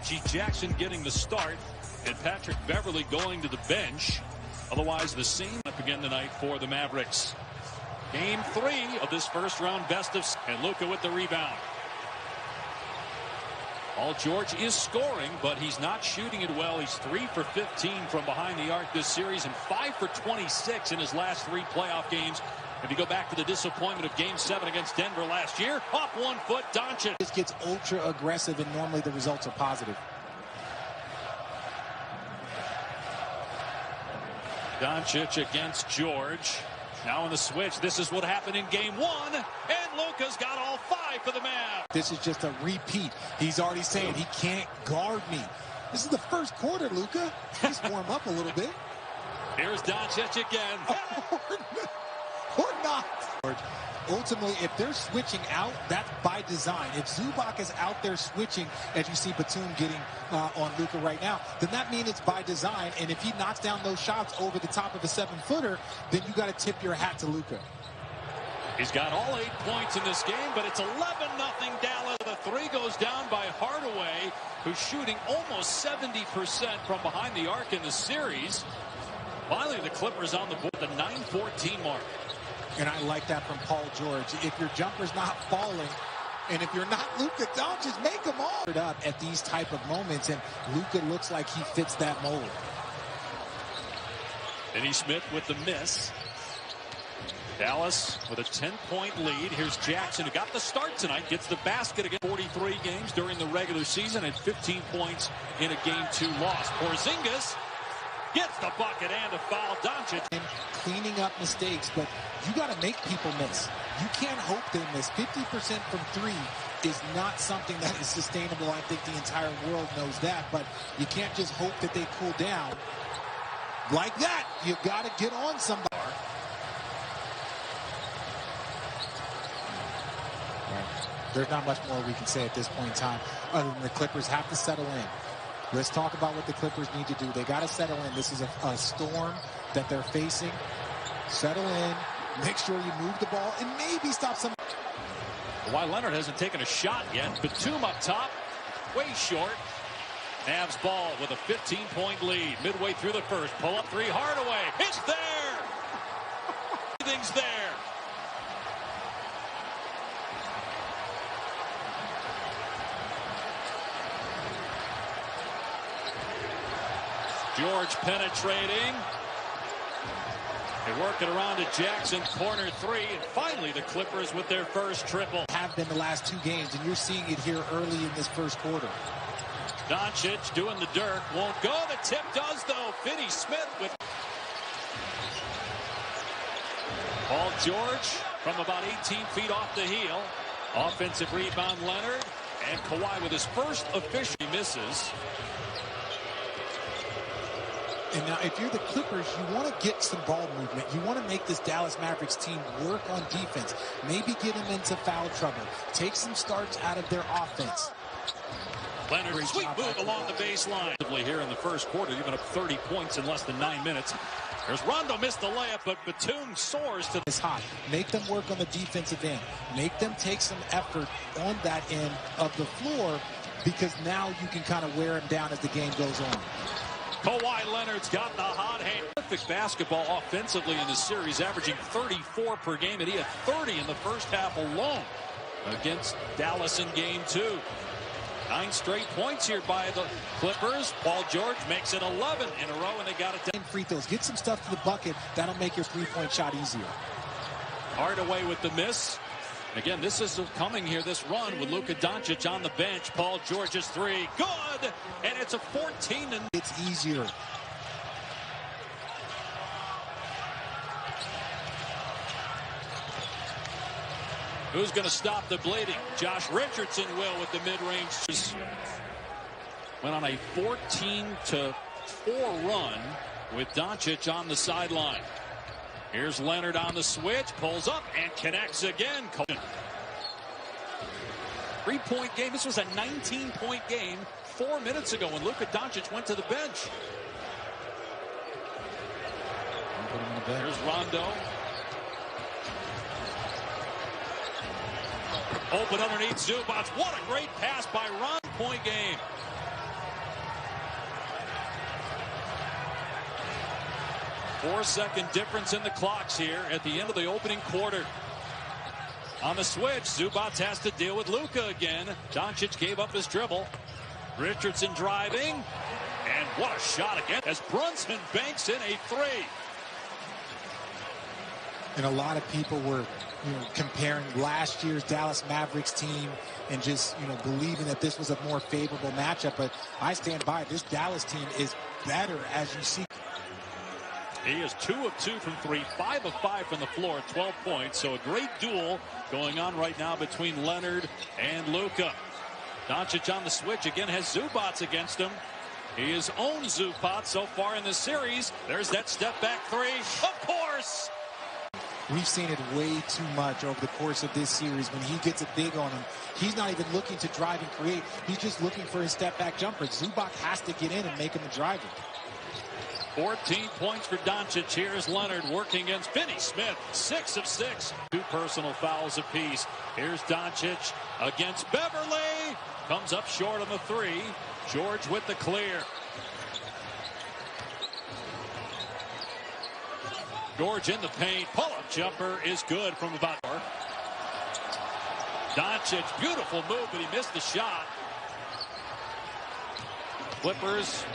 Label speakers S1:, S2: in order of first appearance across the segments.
S1: Reggie Jackson getting the start and Patrick Beverley going to the bench. Otherwise, the same up again tonight for the Mavericks. Game 3 of this first round best of, and Luka with the rebound. Paul George is scoring, but he's not shooting it well. He's 3 for 15 from behind the arc this series and 5 for 26 in his last 3 playoff games. If you go back to the disappointment of Game 7 against Denver last year, off 1 foot, Doncic.
S2: This gets ultra aggressive, and normally the results are positive.
S1: Doncic against George. Now in the switch, this is what happened in Game 1, and Luka's got all 5 for the Mavs.
S2: This is just a repeat. He's already saying he can't guard me. This is the first quarter, Luka. Just warm up a little bit.
S1: Here's Doncic again.
S2: Or not. Ultimately, if they're switching out, that's by design. If Zubac is out there switching, as you see Batum getting on Luka right now, then that means it's by design. And if he knocks down those shots over the top of a 7-footer, then you got to tip your hat to Luka.
S1: He's got all 8 points in this game, but it's 11-0 Dallas. The 3 goes down by Hardaway, who's shooting almost 70% from behind the arc in the series. Finally, the Clippers on the board, the 9-14 mark.
S2: And I like that from Paul George. If your jumper's not falling, and if you're not Luka Doncic, make them all up at these type of moments, and Luka looks like he fits that mold.
S1: Denny Smith with the miss. Dallas with a 10-point lead. Here's Jackson, who got the start tonight, gets the basket again. 43 games during the regular season and 15 points in a Game 2 loss. Porzingis gets the bucket and a foul. Doncic
S2: cleaning up mistakes, but you got to make people miss. You can't hope they miss. 50% from 3 is not something that is sustainable. I think the entire world knows that, but you can't just hope that they cool down like that. You got to get on somebody. There's not much more we can say at this point in time other than the Clippers have to settle in. Let's talk about what the Clippers need to do. They got to settle in. This is a storm that they're facing. Settle in. Make sure you move the ball and maybe stop some.
S1: Kawhi Leonard hasn't taken a shot yet. Batum up top. Way short. Mavs ball with a 15-point lead. Midway through the first. Pull up 3. Hardaway. It's there. Everything's there. George penetrating. They work it around to Jackson, corner 3, and finally the Clippers with their first triple.
S2: Have been the last 2 games, and you're seeing it here early in this first quarter.
S1: Doncic doing the dirt, won't go. The tip does, though. Finney Smith with Paul George from about 18 feet off the heel. Offensive rebound, Leonard, and Kawhi with his first official misses.
S2: And now, if you're the Clippers, you want to get some ball movement. You want to make this Dallas Mavericks team work on defense. Maybe get them into foul trouble. Take some starts out of their offense.
S1: Leonard, sweet move along the baseline. Here in the first quarter, giving up 30 points in less than 9 minutes. There's Rondo, missed the layup, but Batum soars to.
S2: It's hot. Make them work on the defensive end. Make them take some effort on that end of the floor, because now you can kind of wear them down as the game goes on.
S1: Kawhi Leonard's got the hot hand. Terrific basketball offensively in the series, averaging 34 per game, and he had 30 in the first half alone against Dallas in Game 2. 9 straight points here by the Clippers. Paul George makes it 11 in a row, and they got it down.
S2: Free throws. Get some stuff to the bucket. That'll make your 3-point shot easier.
S1: Hardaway with the miss. Again, this is coming here, this run with Luka Doncic on the bench. Paul George's 3. Good! And it's a 14. And
S2: it's easier.
S1: Who's going to stop the bleeding? Josh Richardson will with the mid-range. Went on a 14-4 run with Doncic on the sideline. Here's Leonard on the switch, pulls up and connects again. 3-point game. This was a 19-point game 4 minutes ago when Luka Doncic went to the bench. Here's Rondo. Open underneath Zubac. What a great pass by Rondo. Point game. 4-second difference in the clocks here at the end of the opening quarter. On the switch, Zubac has to deal with Luka again. Doncic gave up his dribble. Richardson driving. And what a shot again as Brunson banks in a three.
S2: And a lot of people were comparing last year's Dallas Mavericks team and just, believing that this was a more favorable matchup. But I stand by. This Dallas team is better, as you see.
S1: He is 2 of 2 from 3, 5 of 5 from the floor, 12 points. So a great duel going on right now between Leonard and Luka. Doncic on the switch again has Zubac against him. He has owned Zubac so far in the series. There's that step back three. Of course.
S2: We've seen it way too much over the course of this series. When he gets it big on him, he's not even looking to drive and create. He's just looking for his step back jumper. Zubac has to get in and make him a driver.
S1: 14 points for Doncic. Here's Leonard working against Finney Smith. 6 of 6. 2 personal fouls apiece. Here's Doncic against Beverly. Comes up short on the three. George with the clear. George in the paint. Pull-up jumper is good from about 4. Doncic, beautiful move, but he missed the shot. Clippers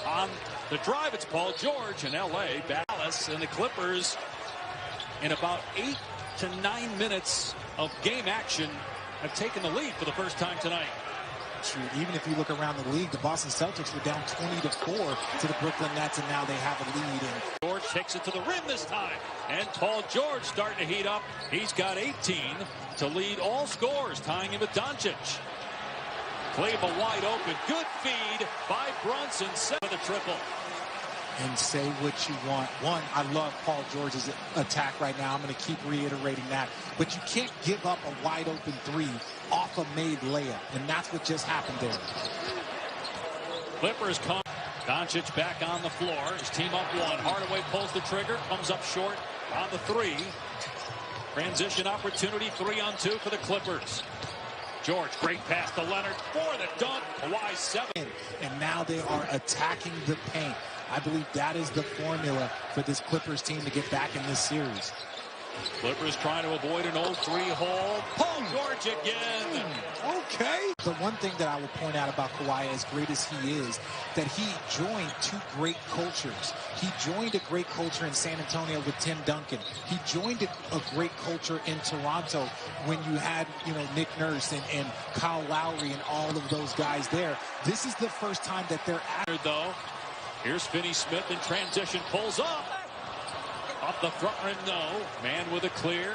S1: on the drive. It's Paul George in L.A. Dallas and the Clippers in about 8 to 9 minutes of game action have taken the lead for the first time tonight.
S2: Shoot, even if you look around the league, the Boston Celtics were down 20-4 to the Brooklyn Nets, and now they have a lead. And
S1: George takes it to the rim this time, and Paul George starting to heat up. He's got 18 to lead all scorers, tying him with Doncic. Kleber wide open, good feed by Brunson, set for the triple.
S2: And say what you want. One, I love Paul George's attack right now. I'm going to keep reiterating that. But you can't give up a wide open three off a made layup. And that's what just happened there.
S1: Clippers come. Doncic back on the floor. His team up one. Hardaway pulls the trigger. Comes up short on the three. Transition opportunity. 3-on-2 for the Clippers. George, great pass to Leonard for the dunk. Kawhi 7.
S2: And now they are attacking the paint. I believe that is the formula for this Clippers team to get back in this series.
S1: Clippers trying to avoid an 0-3 hole. Paul George again.
S2: Okay. The one thing that I will point out about Kawhi, as great as he is, that he joined 2 great cultures. He joined a great culture in San Antonio with Tim Duncan. He joined a great culture in Toronto when you had, Nick Nurse and Kyle Lowry and all of those guys there. This is the first time that they're at.
S1: Though, here's Finney Smith in transition, pulls up. Off the front rim, no. Man with a clear.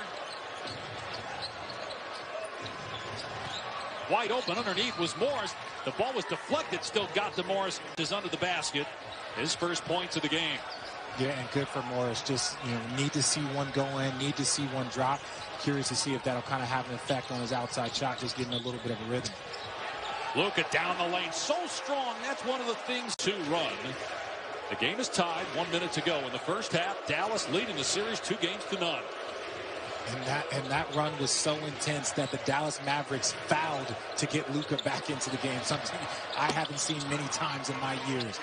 S1: Wide open underneath was Morris. The ball was deflected, still got to Morris. Is under the basket. His first points of the game.
S2: Yeah, and good for Morris. Just, need to see one go in, need to see one drop. Curious to see if that'll kind of have an effect on his outside shot, just getting a little bit of a rhythm.
S1: Luka down the lane, so strong. That's one of the things to run. The game is tied, 1 minute to go in the first half. Dallas leading the series 2-0.
S2: And that run was so intense that the Dallas Mavericks fouled to get Luka back into the game. Something I haven't seen many times in my years.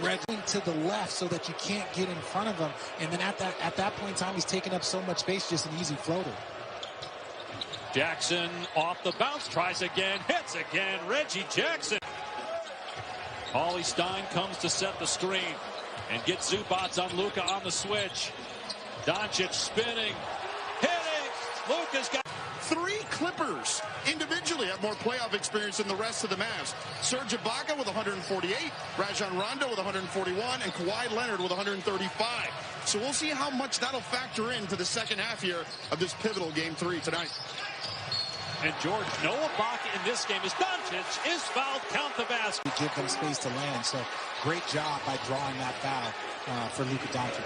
S2: Regging to the left so that you can't get in front of him. And then at that point in time, he's taking up so much space, just an easy floater.
S1: Jackson off the bounce, tries again, hits again. Reggie Jackson. Paulie Stein comes to set the screen and gets Zubac on Luka on the switch. Doncic spinning, hitting. Luka's got
S3: 3 Clippers individually have more playoff experience than the rest of the Mavs. Serge Ibaka with 148, Rajon Rondo with 141, and Kawhi Leonard with 135. So we'll see how much that'll factor into the second half here of this pivotal Game 3 tonight.
S1: And George, no Ibaka in this game as Doncic is fouled. Count the basket.
S2: Give them space to land. So great job by drawing that foul for Luka Doncic.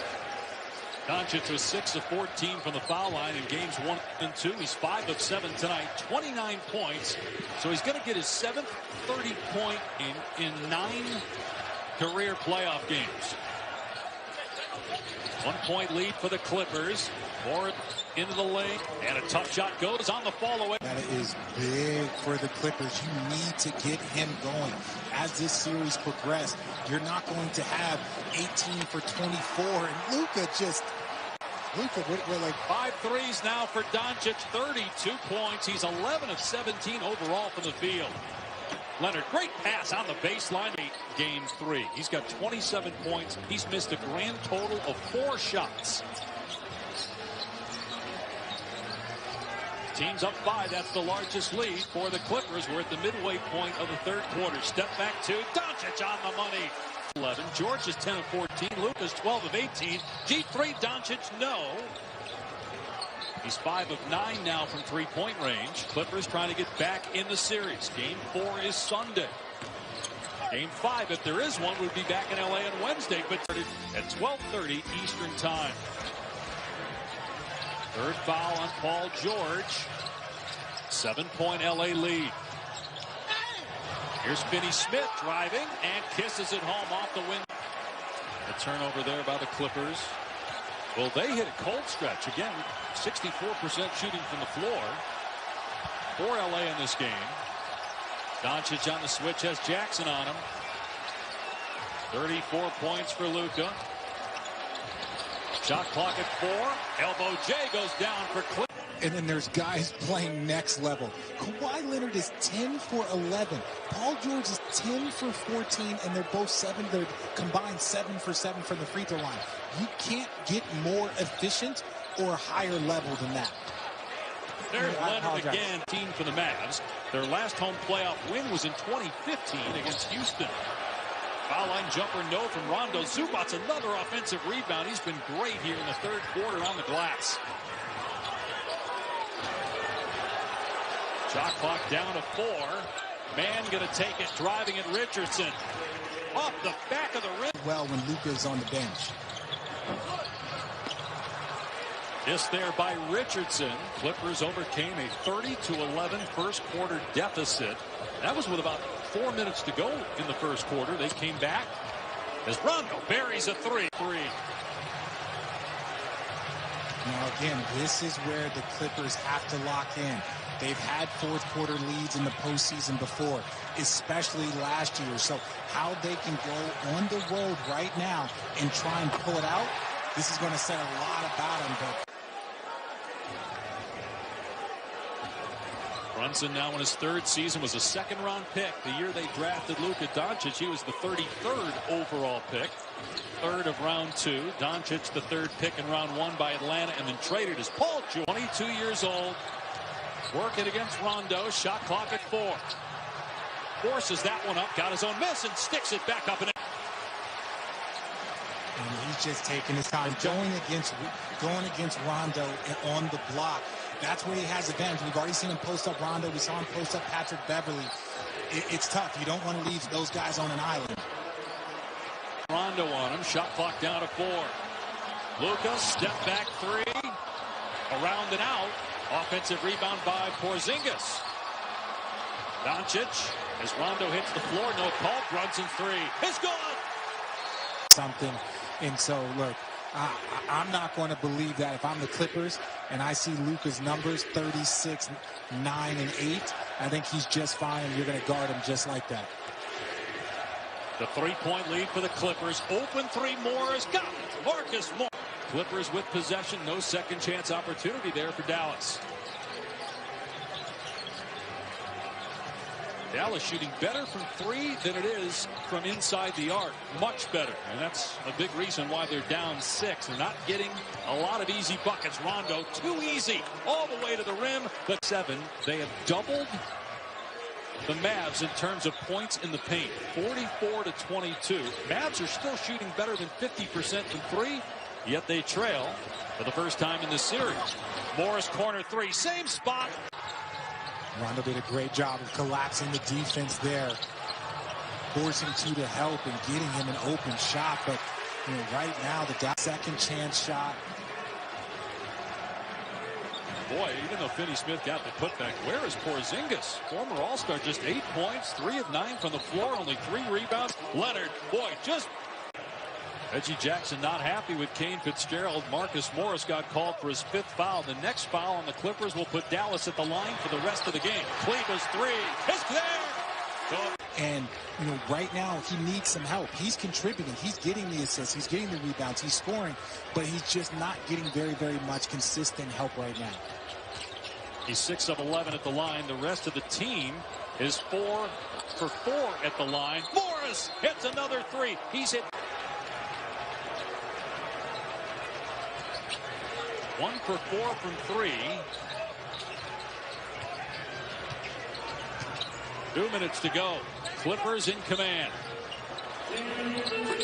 S1: Doncic was 6 of 14 from the foul line in games 1 and 2. He's 5 of 7 tonight, 29 points. So he's going to get his 7th 30-point in 9 career playoff games. 1-point lead for the Clippers. More into the lane, and a tough shot goes on the fall away.
S2: That data is big for the Clippers. You need to get him going. As this series progresses, you're not going to have 18 for 24. And Luka, we're like
S1: 5 threes now for Doncic, 32 points. He's 11 of 17 overall from the field. Leonard, great pass on the baseline. Game 3. He's got 27 points. He's missed a grand total of 4 shots. Team's up 5. That's the largest lead for the Clippers. We're at the midway point of the third quarter. Step back 2. Doncic on the money. 11. George is 10 of 14. Luka's 12 of 18. G3. Doncic, no. He's 5 of 9 now from three-point range. Clippers trying to get back in the series. Game 4 is Sunday. Game 5, if there is one, would be back in LA on Wednesday, but at 12:30 Eastern time. Third foul on Paul George. 7-point LA lead. Here's Finney Smith driving and kisses it home off the window. A turnover there by the Clippers. Well, they hit a cold stretch. Again, 64% shooting from the floor for LA in this game. Doncic on the switch has Jackson on him. 34 points for Luka. Shot clock at 4. Elbow J goes down for Clippers.
S2: And then there's guys playing next level. Kawhi Leonard is 10 for 11. Paul George is 10 for 14, and they're both 7. They're combined 7 for 7 from the free throw line. You can't get more efficient or higher level than that.
S1: There's Leonard again, team for the Mavs. Their last home playoff win was in 2015 against Houston. Foul line jumper, no from Rondo. Zubac's another offensive rebound. He's been great here in the third quarter on the glass. Shot clock down to 4. Man gonna take it, driving at Richardson. Off the back of the rim.
S2: Well, when Luka's on the bench.
S1: Missed there by Richardson. Clippers overcame a 30-11 first quarter deficit. That was with about 4 minutes to go in the first quarter. They came back as Rondo buries a 3.
S2: Now, again, this is where the Clippers have to lock in. They've had fourth quarter leads in the postseason before, especially last year. So how they can go on the road right now and try and pull it out, this is going to say a lot about them. But
S1: Brunson now in his 3rd season was a 2nd-round pick. The year they drafted Luka Doncic, he was the 33rd overall pick. 3rd of round 2. Doncic, the 3rd pick in round 1 by Atlanta, and then traded as Paul George, 22 years old. Working against Rondo. Shot clock at 4. Forces that one up. Got his own miss and sticks it back up. And
S2: he's just taking his time. Going against Rondo on the block. That's where he has advantage. We've already seen him post up Rondo. We saw him post up Patrick Beverly. It's tough. You don't want to leave those guys on an island.
S1: Rondo on him. Shot clock down to 4. Luka, step back 3. Around and out. Offensive rebound by Porzingis. Doncic, as Rondo hits the floor, no call. Brunson 3 is gone.
S2: Something, and so look, I'm not going to believe that if I'm the Clippers and I see Luka's numbers 36, 9, and 8. I think he's just fine, and you're going to guard him just like that.
S1: The 3-point lead for the Clippers. Open 3 more is got it. Marcus Morris. Clippers with possession. No second chance opportunity there for Dallas. Dallas shooting better from 3 than it is from inside the arc. Much better. And that's a big reason why they're down 6. They're not getting a lot of easy buckets. Rondo, too easy. All the way to the rim. But 7, they have doubled the Mavs in terms of points in the paint. 44-22. Mavs are still shooting better than 50% from 3. Yet they trail for the first time in this series. Morris corner 3, same spot.
S2: Rondo did a great job of collapsing the defense there, forcing 2 to help and getting him an open shot. But right now, the second chance shot.
S1: Boy, even though Finney Smith got the putback, where is Porzingis? Former All-Star, just 8 points, 3 of 9 from the floor, only 3 rebounds. Leonard, boy, just Reggie Jackson not happy with Kane Fitzgerald. Marcus Morris got called for his 5th foul. The next foul on the Clippers will put Dallas at the line for the rest of the game. Kleber's 3 is there.
S2: And, right now he needs some help. He's contributing. He's getting the assists. He's getting the rebounds. He's scoring. But he's just not getting very, very much consistent help right now.
S1: He's 6 of 11 at the line. The rest of the team is 4 for 4 at the line. Morris hits another 3. He's hit 1 for 4 from 3. 2 minutes to go. Clippers in command.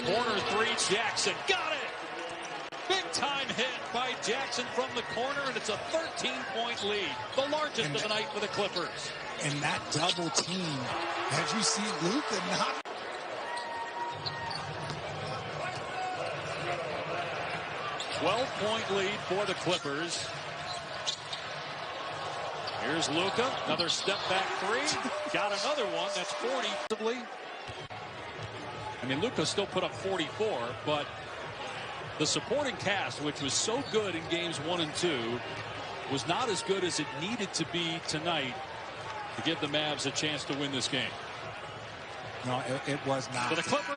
S1: Corner 3, Jackson. Got it! Big time hit by Jackson from the corner, and it's a 13-point lead. The largest of the night for the Clippers.
S2: And that double team, as you see Luka not.
S1: A 12-point lead for the Clippers. Here's Luka, another step back 3. Got another one. That's 40. I mean, Luka still put up 44, but the supporting cast, which was so good in games 1 and 2, was not as good as it needed to be tonight to give the Mavs a chance to win this game.
S2: No, it was not.
S1: For the Clippers.